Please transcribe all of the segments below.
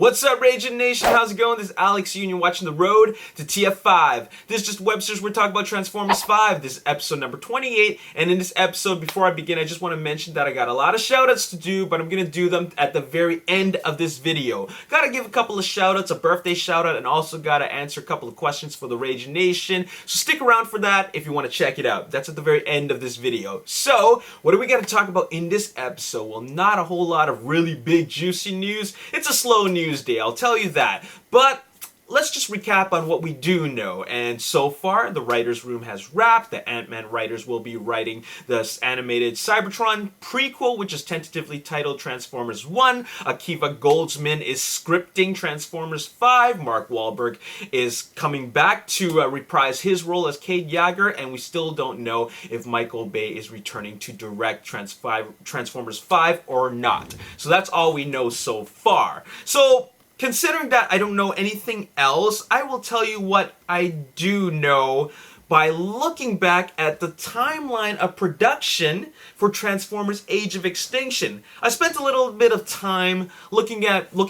What's up, Ragin Nation? How's it going? This is Alex Union watching the Road to TF5. This is just Webster's. We're talking about Transformers 5. This is episode number 28. And in this episode, before I begin, I just want to mention that I got a lot of shoutouts to do, but I'm going to do them at the very end of this video. Gotta give a couple of shoutouts, a birthday shoutout, and also gotta answer a couple of questions for the Ragin Nation. So stick around for that if you want to check it out. That's at the very end of this video. So, what do we got to talk about in this episode? Well, not a whole lot of really big, juicy news. It's a slow news day, I'll tell you that. But let's just recap on what we do know. And so far, the writer's room has wrapped. The Ant-Man writers will be writing this animated Cybertron Prequel, which is tentatively titled Transformers 1. Akiva Goldsman is scripting Transformers 5. Mark Wahlberg is coming back to reprise his role as Cade Yeager, and we still don't know if Michael Bay is returning to direct Transformers 5 or not. So that's all we know so far. So, considering that I don't know anything else, I will tell you what I do know by looking back at the timeline of production for Transformers Age of Extinction. I spent a little bit of time looking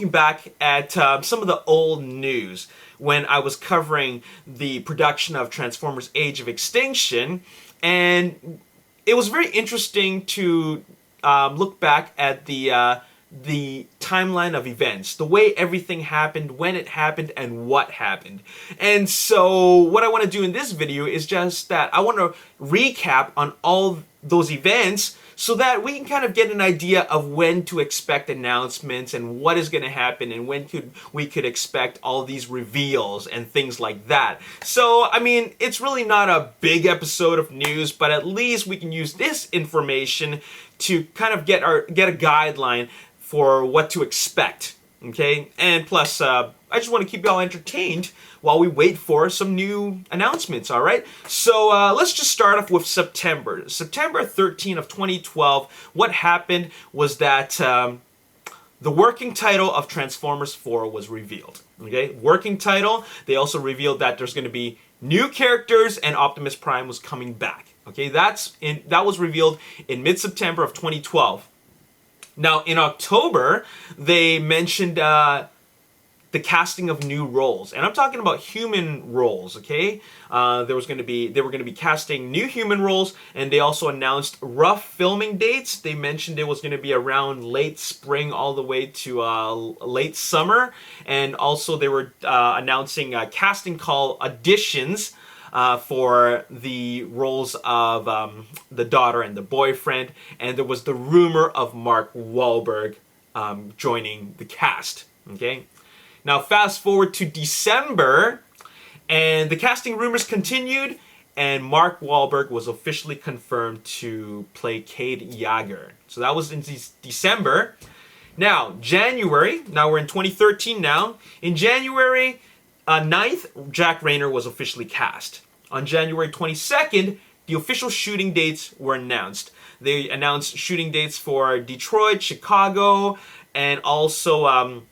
back at some of the old news when I was covering the production of Transformers Age of Extinction, and it was very interesting to look back at the timeline of events, the way everything happened, when it happened, and what happened. And so what I want to do in this video is just that I want to recap on all those events so that we can kind of get an idea of when to expect announcements and what is going to happen and when we could expect all these reveals and things like that. So, I mean, it's really not a big episode of news, but at least we can use this information to kind of get a guideline for what to expect, okay? And plus, I just want to keep y'all entertained while we wait for some new announcements, all right? So let's just start off with September. September 13 of 2012, what happened was that the working title of Transformers 4 was revealed, okay? Working title, they also revealed that there's going to be new characters and Optimus Prime was coming back, okay? That was revealed in mid-September of 2012. Now, in October, they mentioned the casting of new roles, and I'm talking about human roles. Okay, they were going to be casting new human roles, and they also announced rough filming dates. They mentioned it was going to be around late spring all the way to late summer, and also they were announcing casting call auditions for the roles of the daughter and the boyfriend, and there was the rumor of Mark Wahlberg joining the cast. Okay, now fast forward to December, and the casting rumors continued, and Mark Wahlberg was officially confirmed to play Cade Yeager. So that was in December. Now, January, now we're in 2013 now. In January 9th, Jack Reynor was officially cast. On January 22nd, the official shooting dates were announced. They announced shooting dates for Detroit, Chicago, and also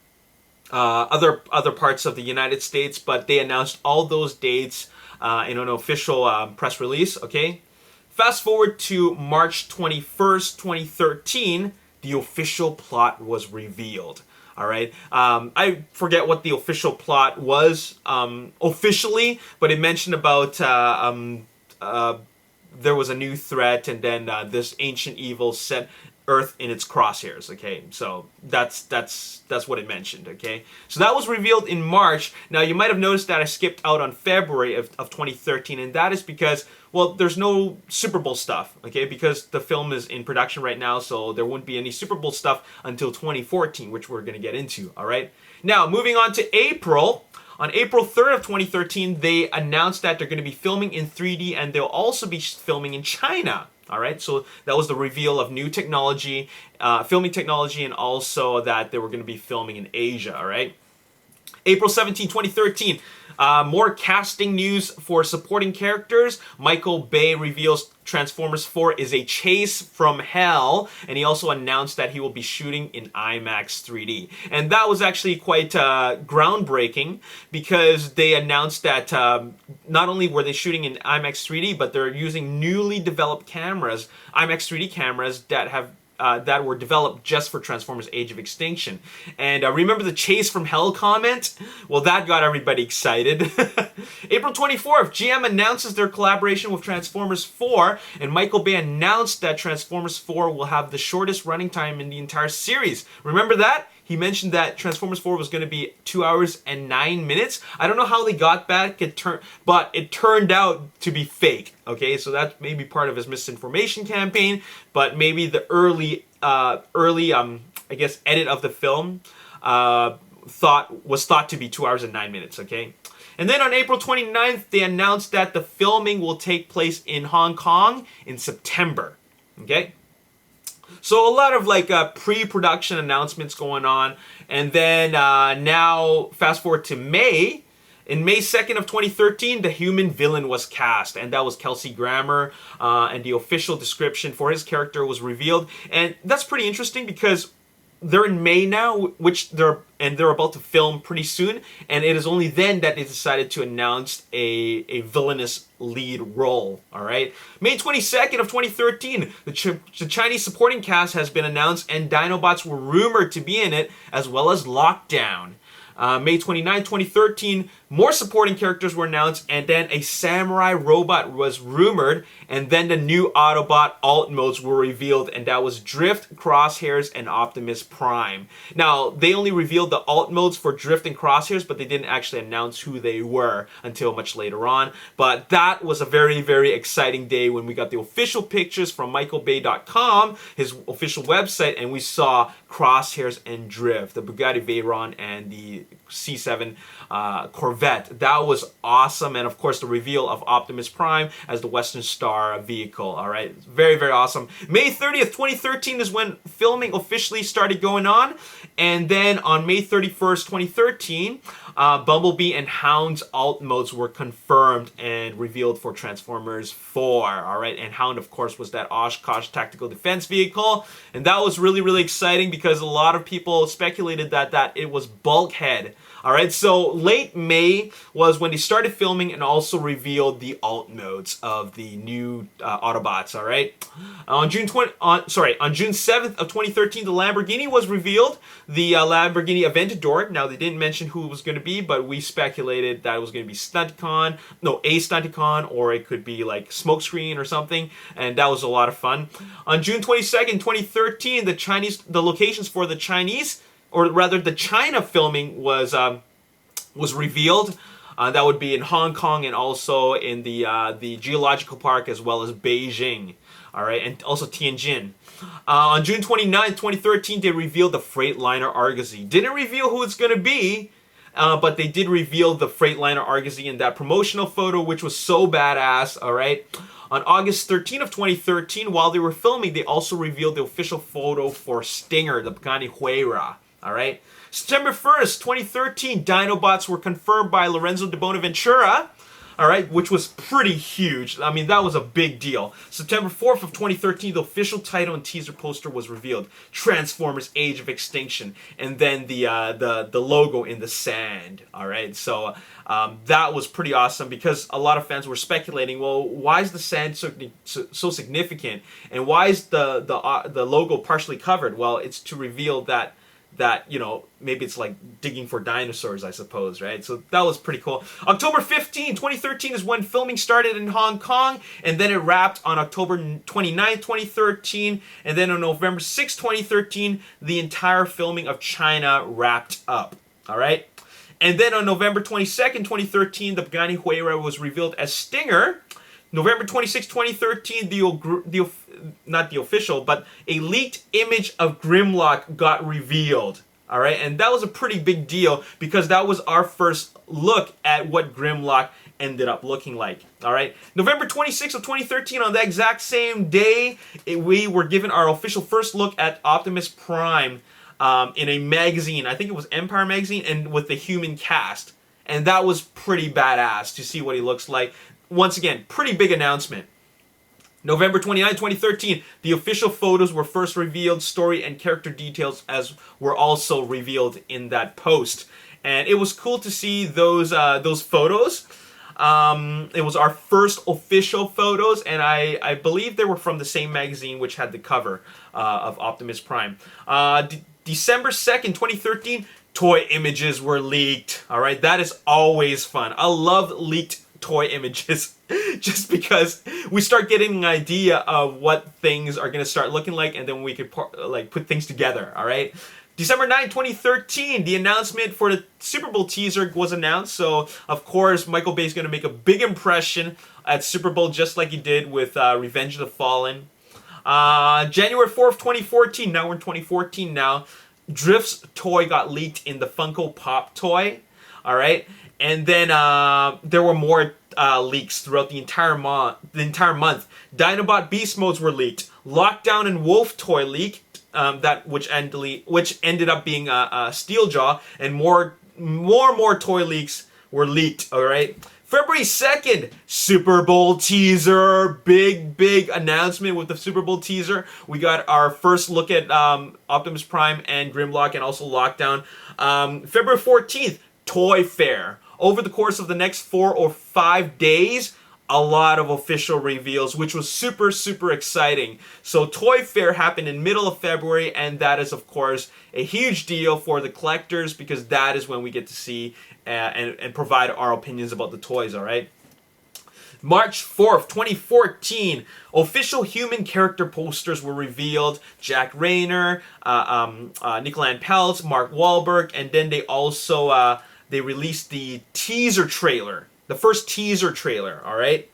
other parts of the United States, but they announced all those dates in an official press release, okay? Fast forward to March 21st, 2013, the official plot was revealed. All right. I forget what the official plot was officially, but it mentioned about there was a new threat, and then this ancient evil set Earth in its crosshairs. Okay, so that's what it mentioned. Okay, so that was revealed in March. Now you might have noticed that I skipped out on February of 2013, and that is because, well, there's no Super Bowl stuff, okay, because the film is in production right now, so there wouldn't be any Super Bowl stuff until 2014, which we're going to get into, all right? Now, moving on to April. On April 3rd of 2013, they announced that they're going to be filming in 3D, and they'll also be filming in China, all right? So that was the reveal of new technology, filming technology, and also that they were going to be filming in Asia, all right? April 17, 2013, more casting news for supporting characters. Michael Bay reveals Transformers 4 is a chase from hell, and he also announced that he will be shooting in IMAX 3D. And that was actually quite groundbreaking, because they announced that not only were they shooting in IMAX 3D, but they're using newly developed cameras, IMAX 3D cameras, that have that were developed just for Transformers Age of Extinction. And remember the Chase from Hell comment? Well, that got everybody excited. April 24th, GM announces their collaboration with Transformers 4, and Michael Bay announced that Transformers 4 will have the shortest running time in the entire series. Remember that? He mentioned that Transformers 4 was going to be 2 hours and 9 minutes. I don't know how they got back, but it turned out to be fake. Okay, so that may be part of his misinformation campaign, but maybe the early, I guess, edit of the film was thought to be 2 hours and 9 minutes. Okay. And then on April 29th, they announced that the filming will take place in Hong Kong in September. Okay. So a lot of like pre-production announcements going on. And then now fast forward to May. In May 2nd of 2013, the human villain was cast, and that was Kelsey Grammer, and the official description for his character was revealed. And that's pretty interesting because they're in May now, they're about to film pretty soon, and it is only then that they decided to announce a villainous lead role. All right, May 22nd of 2013, the Chinese supporting cast has been announced, and Dinobots were rumored to be in it, as well as Lockdown. May 29, 2013, more supporting characters were announced, and then a samurai robot was rumored, and then the new Autobot alt modes were revealed, and that was Drift, Crosshairs, and Optimus Prime. Now, they only revealed the alt modes for Drift and Crosshairs, but they didn't actually announce who they were until much later on. But that was a very, very exciting day when we got the official pictures from michaelbay.com, his official website, and we saw Crosshairs and Drift, the Bugatti Veyron and the C7 Corvette. That was awesome. And of course the reveal of Optimus Prime as the Western Star vehicle. All right, very, very awesome. May 30th, 2013 is when filming officially started going on. And then on May 31st, 2013, Bumblebee and Hound's alt modes were confirmed and revealed for Transformers 4. All right, and Hound, of course, was that Oshkosh tactical defense vehicle, and that was really, really exciting because a lot of people speculated that it was Bulkhead. All right, so late May was when they started filming and also revealed the alt modes of the new Autobots. All right, on June 7th of 2013, the Lamborghini was revealed, the Lamborghini Aventador. Now they didn't mention who it was going to be, but we speculated that it was going to be a Stunticon, or it could be like Smokescreen or something, and that was a lot of fun. On June 22nd, 2013, the locations for the Chinese, or rather the China filming was revealed. That would be in Hong Kong and also in the Geological Park, as well as Beijing. All right, and also Tianjin. On June 29th, 2013, they revealed the Freightliner Argosy. Didn't reveal who it's going to be, but they did reveal the Freightliner Argosy in that promotional photo, which was so badass. All right. On August 13th of 2013, while they were filming, they also revealed the official photo for Stinger, the Pagani Huayra. All right. September 1st, 2013, Dinobots were confirmed by Lorenzo de Bonaventura. All right, which was pretty huge. I mean, that was a big deal. September 4th of 2013, the official title and teaser poster was revealed. Transformers Age of Extinction. And then the logo in the sand. All right, so that was pretty awesome because a lot of fans were speculating, well, why is the sand so significant? And why is the logo partially covered? Well, it's to reveal that, you know, maybe it's like digging for dinosaurs, I suppose, right? So that was pretty cool. October 15, 2013 is when filming started in Hong Kong, and then it wrapped on October 29, 2013, and then on November 6, 2013, the entire filming of China wrapped up, all right? And then on November 22nd, 2013, the Pagani Huayra was revealed as Stinger. November 26, 2013, not the official, but a leaked image of Grimlock got revealed. All right, and that was a pretty big deal because that was our first look at what Grimlock ended up looking like. All right, November 26th of 2013, on that exact same day, we were given our official first look at Optimus Prime in a magazine. I think it was Empire magazine, and with the human cast, and that was pretty badass to see what he looks like. Once again, pretty big announcement. November 29, 2013, the official photos were first revealed. Story and character details were also revealed in that post. And it was cool to see those photos. It was our first official photos, and I believe they were from the same magazine which had the cover of Optimus Prime. December 2nd, 2013, toy images were leaked. All right, that is always fun. I love leaked toy images just because we start getting an idea of what things are going to start looking like, and then we could put things together. All right. December 9, 2013, the announcement for the Super Bowl teaser was announced. So, of course, Michael Bay is going to make a big impression at Super Bowl, just like he did with Revenge of the Fallen. January 4th, 2014, now we're in 2014 now, Drift's toy got leaked in the Funko Pop toy. All right. And then there were more leaks throughout the entire month. Dinobot Beast Modes were leaked. Lockdown and Wolf toy leaked. Which ended up being a Steeljaw, and more toy leaks were leaked. All right, February 2nd, Super Bowl teaser, big announcement with the Super Bowl teaser. We got our first look at Optimus Prime and Grimlock, and also Lockdown. February 14th, Toy Fair. Over the course of the next 4 or 5 days, a lot of official reveals, which was super exciting. So Toy Fair happened in middle of February, and that is, of course, a huge deal for the collectors, because that is when we get to see and provide our opinions about the toys, all right? March 4th, 2014, official human character posters were revealed. Jack Rayner, Nicolan Peltz, Mark Wahlberg, and then they also they released the teaser trailer. The first teaser trailer, all right?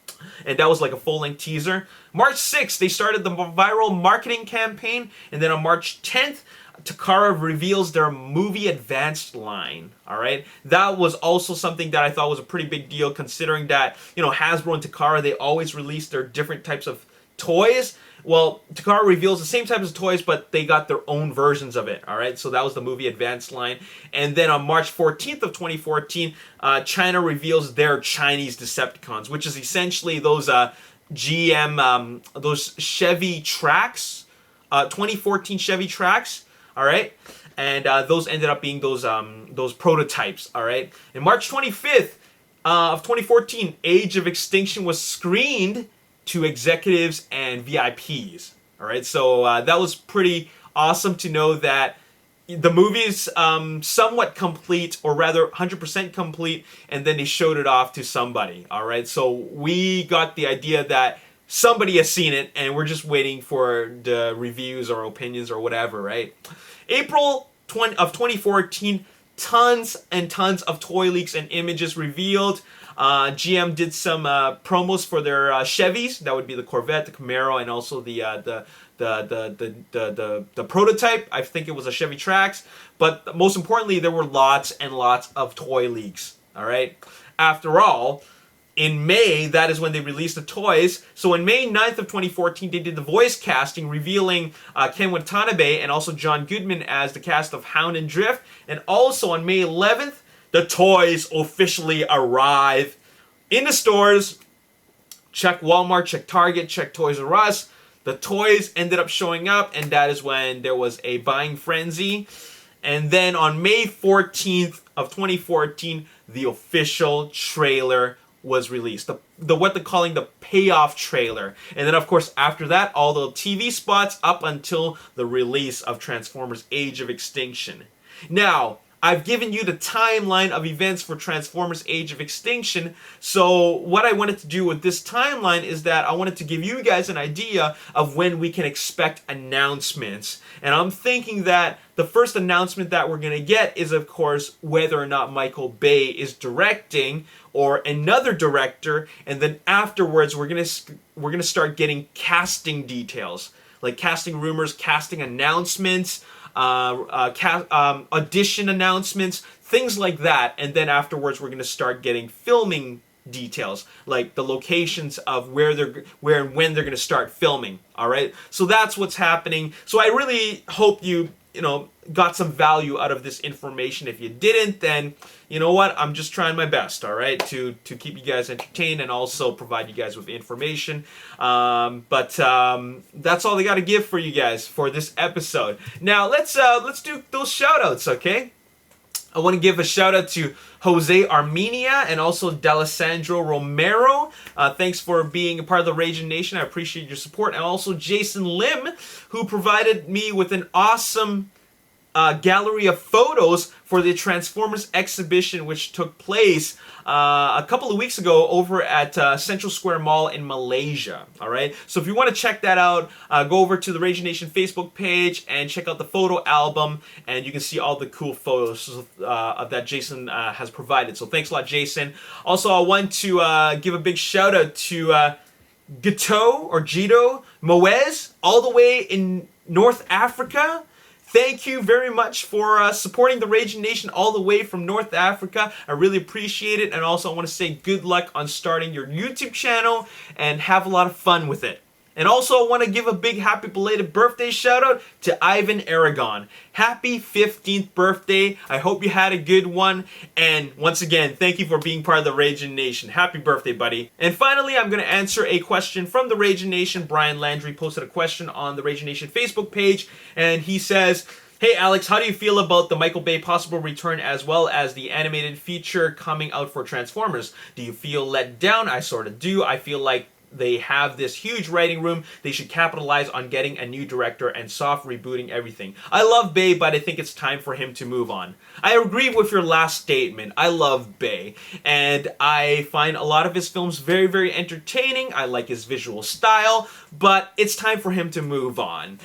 And that was like a full-length teaser. March 6th, they started the viral marketing campaign. And then on March 10th, Takara reveals their movie advanced line, all right? That was also something that I thought was a pretty big deal, considering that, you know, Hasbro and Takara, they always release their different types of toys. Well, Takara reveals the same types of toys, but they got their own versions of it, all right? So that was the movie advanced line. And then on March 14th of 2014, China reveals their Chinese Decepticons, which is essentially those GM, those Chevy Trax, 2014 Chevy Trax, all right? And those ended up being those prototypes, all right? And March 25th of 2014, Age of Extinction was screened to executives and VIPs. All right, so that was pretty awesome to know that the movie's somewhat complete, or rather 100% complete, and then they showed it off to somebody. All right, so we got the idea that somebody has seen it, and we're just waiting for the reviews or opinions or whatever, right? April of 2014, tons and tons of toy leaks and images revealed. GM did some promos for their Chevys. That would be the Corvette, the Camaro, and also the prototype. I think it was a Chevy Trax. But most importantly, there were lots and lots of toy leaks. All right. After all, in May, that is when they released the toys. So on May 9th of 2014, they did the voice casting, revealing Ken Watanabe and also John Goodman as the cast of Hound and Drift. And also on May 11th, the toys officially arrive in the stores. Check Walmart, check Target, check Toys R Us. The toys ended up showing up, and that is when there was a buying frenzy. And then on May 14th of 2014, the official trailer was released. The what they're calling the payoff trailer. And then, of course, after that, all the TV spots up until the release of Transformers Age of Extinction. Now, I've given you the timeline of events for Transformers Age of Extinction. So what I wanted to do with this timeline is that I wanted to give you guys an idea of when we can expect announcements. And I'm thinking that the first announcement that we're going to get is, of course, whether or not Michael Bay is directing or another director. And then afterwards, we're going to start getting casting details, like casting rumors, casting announcements, audition announcements, things like that. And then afterwards, we're going to start getting filming details, like the locations of where and when they're going to start filming. All right, so that's what's happening. So I really hope you got some value out of this information. If you didn't, then you know what, I'm just trying my best, all right, to keep you guys entertained and also provide you guys with information. But that's all I got to give for you guys for this episode. Now let's do those shout outs, okay? I want to give a shout out to Jose Armenia and also D'Alessandro Romero. Thanks for being a part of the Ragin Nation. I appreciate your support. And also Jason Lim, who provided me with an awesome gallery of photos for the Transformers exhibition, which took place a couple of weeks ago over at Central Square Mall in Malaysia. All right, so if you want to check that out, go over to the Ragin Nation Facebook page and check out the photo album, and you can see all the cool photos that Jason has provided. So thanks a lot, Jason. Also, I want to give a big shout out to Gito Moez, all the way in North Africa. Thank you very much for supporting the Ragin Nation all the way from North Africa. I really appreciate it. And also I want to say good luck on starting your YouTube channel and have a lot of fun with it. And also I want to give a big happy belated birthday shout out to Ivan Aragon. Happy 15th birthday. I hope you had a good one. And once again, thank you for being part of the Ragin Nation. Happy birthday, buddy. And finally, I'm going to answer a question from the Ragin Nation. Brian Landry posted a question on the Ragin Nation Facebook page. And he says, hey Alex, how do you feel about the Michael Bay possible return as well as the animated feature coming out for Transformers? Do you feel let down? I sort of do. I feel like they have this huge writing room. They should capitalize on getting a new director and soft rebooting everything. I love Bay, but I think it's time for him to move on. I agree with your last statement. I love Bay, and I find a lot of his films very, very entertaining. I like his visual style, but it's time for him to move on.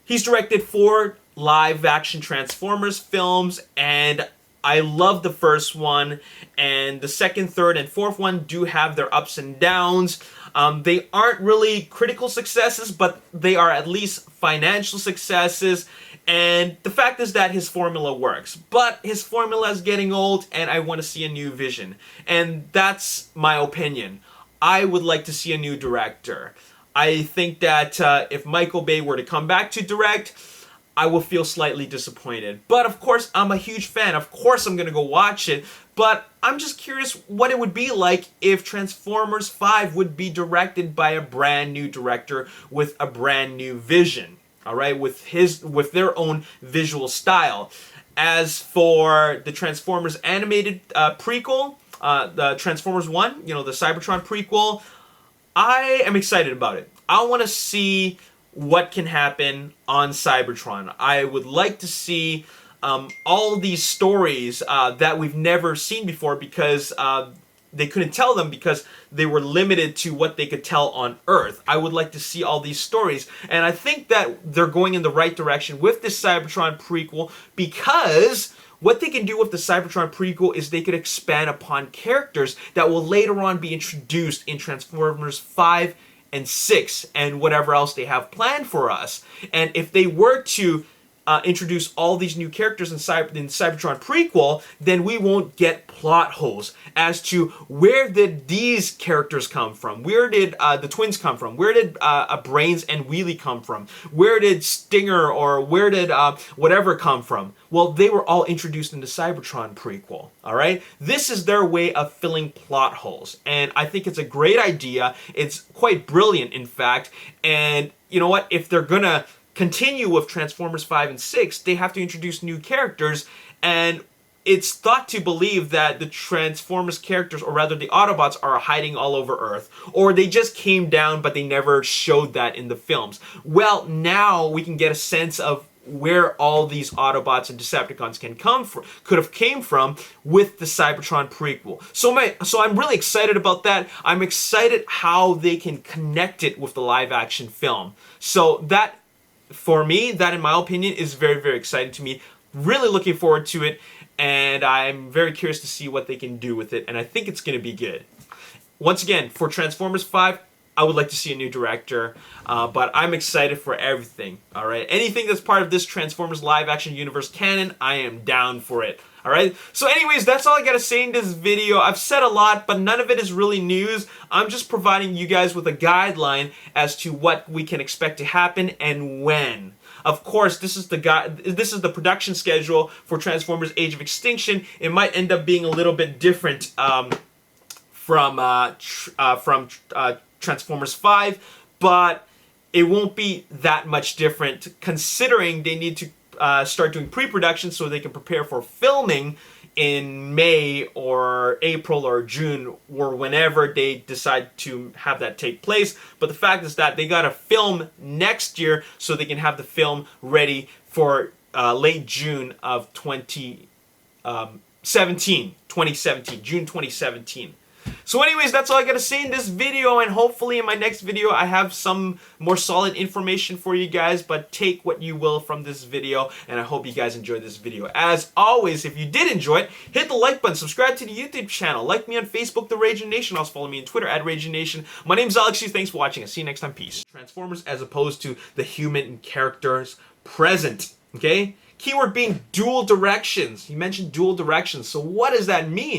He's directed 4 live-action Transformers films, and I love the first one, and the second, third, and fourth one do have their ups and downs. They aren't really critical successes, but they are at least financial successes. And the fact is that his formula works. But his formula is getting old, and I want to see a new vision. And that's my opinion. I would like to see a new director. I think that if Michael Bay were to come back to direct, I will feel slightly disappointed. But of course, I'm a huge fan. Of course, I'm going to go watch it. But I'm just curious what it would be like if Transformers 5 would be directed by a brand new director with a brand new vision. All right, with their own visual style. As for the Transformers animated prequel, the Transformers 1, the Cybertron prequel, I am excited about it. I want to see what can happen on Cybertron. I would like to see all these stories that we've never seen before, because they couldn't tell them because they were limited to what they could tell on Earth. I would like to see all these stories, and I think that they're going in the right direction with this Cybertron prequel, because what they can do with the Cybertron prequel is they could expand upon characters that will later on be introduced in Transformers 5 and 6 and whatever else they have planned for us. And if they were to introduce all these new characters in Cybertron prequel, then we won't get plot holes as to where did these characters come from? Where did the twins come from? Where did Brains and Wheelie come from? Where did Stinger or where did whatever come from? Well, they were all introduced in the Cybertron prequel, all right? This is their way of filling plot holes, and I think it's a great idea. It's quite brilliant, in fact, and you know what? If they're gonna continue with Transformers 5 and 6, they have to introduce new characters, and it's thought to believe that the Transformers characters, or rather the Autobots, are hiding all over Earth, or they just came down but they never showed that in the films. Well, now we can get a sense of where all these Autobots and Decepticons could have came from with the Cybertron prequel. So I'm really excited about that. I'm excited how they can connect it with the live action film. So that, for me, that in my opinion is very, very exciting to me. Really looking forward to it, and I'm very curious to see what they can do with it, and I think it's going to be good. Once again, for Transformers 5, I would like to see a new director, but I'm excited for everything, all right? Anything that's part of this Transformers live-action universe canon, I am down for it, all right? So anyways, that's all I got to say in this video. I've said a lot, but none of it is really news. I'm just providing you guys with a guideline as to what we can expect to happen and when. Of course, this is the production schedule for Transformers Age of Extinction. It might end up being a little bit different from Transformers 5, but it won't be that much different, considering they need to start doing pre-production so they can prepare for filming in May or April or June or whenever they decide to have that take place. But the fact is that they gotta film next year so they can have the film ready for late June of 2017, June 2017. So anyways, that's all I gotta say in this video, and hopefully in my next video I have some more solid information for you guys, but take what you will from this video, and I hope you guys enjoyed this video. As always, if you did enjoy it, hit the like button, subscribe to the YouTube channel, like me on Facebook, The Ragin Nation, also follow me on Twitter at Ragin Nation. My name's Alex Yu, thanks for watching, I'll see you next time, peace. Transformers as opposed to the human characters present, okay? Keyword being dual directions. He mentioned dual directions, so what does that mean?